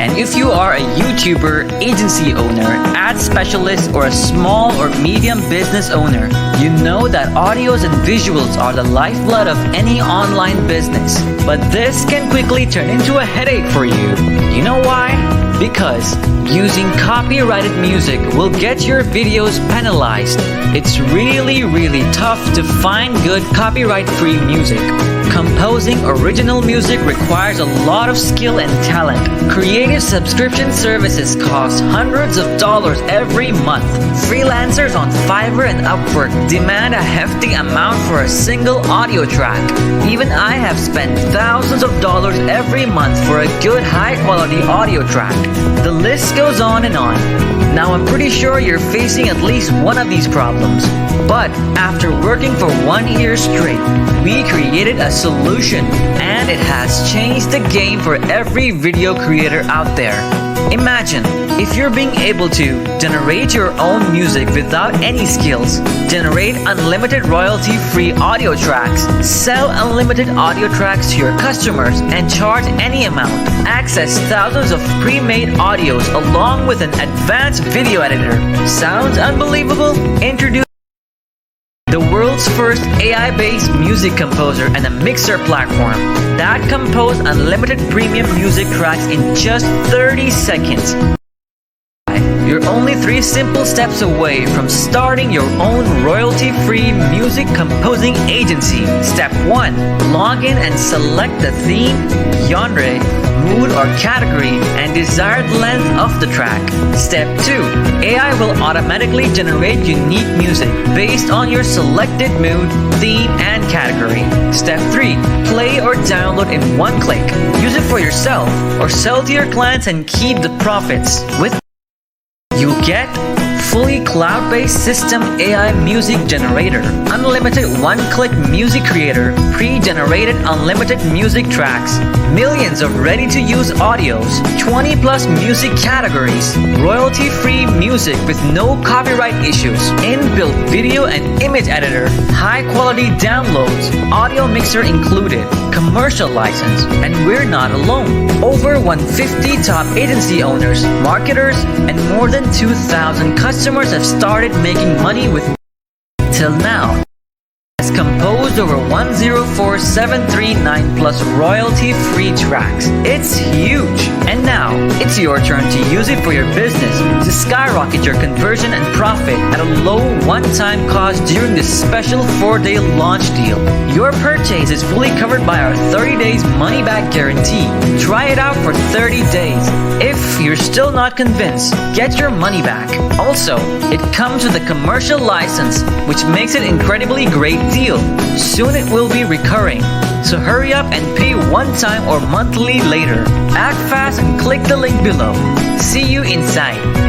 And if you are a YouTuber, agency owner, ad specialist, or a small or medium business owner, you know that audios and visuals are the lifeblood of any online business. But this can quickly turn into a headache for you. You know why? Because using copyrighted music will get your videos penalized. It's really tough to find good copyright-free music. Composing original music requires a lot of skill and talent. Creative subscription services cost hundreds of dollars every month. Freelancers on Fiverr and Upwork demand a hefty amount for a single audio track. Even I have spent thousands of dollars every month for a good high-quality audio track. The list goes on and on. Now I'm pretty sure you're facing at least one of these problems. But after working for 1 year straight, we created a solution, and it has changed the game for every video creator out there. Imagine if you're being able to generate your own music without any skills, generate unlimited royalty-free audio tracks, sell unlimited audio tracks to your customers, and charge any amount, access thousands of pre-made audios along with an advanced video editor. Sounds unbelievable? Introduce the world's first AI-based music composer and a mixer platform that compose unlimited premium music tracks in just 30 seconds. You're only 3 simple steps away from starting your own royalty-free music composing agency. Step 1. Log in and select the theme, genre, mood or category, and desired length of the track. Step 2. AI will automatically generate unique music based on your selected mood, theme, and category. Step 3. Play or download in one click. Use it for yourself or sell to your clients and keep the profits. With you get fully cloud-based system AI music generator, unlimited one-click music creator, pre-generated unlimited music tracks, millions of ready-to-use audios, 20 plus music categories, royalty-free music with no copyright issues, inbuilt video and image editor, high-quality downloads, audio mixer included, commercial license, and we're not alone. Over 150 top agency owners, marketers, and more than 2,000 customers have started making money with till now. Has composed over 104,739 plus royalty-free tracks. It's huge! And now, it's your turn to use it for your business to skyrocket your conversion and profit at a low one-time cost during this special 4-day launch deal. Your purchase is fully covered by our 30 days money-back guarantee. Try it out for 30 days. If you're still not convinced, get your money back. Also, it comes with a commercial license, which makes it incredibly great deal. Soon it will be recurring. So hurry up and pay one time or monthly later. Act fast and click the link below. See you inside.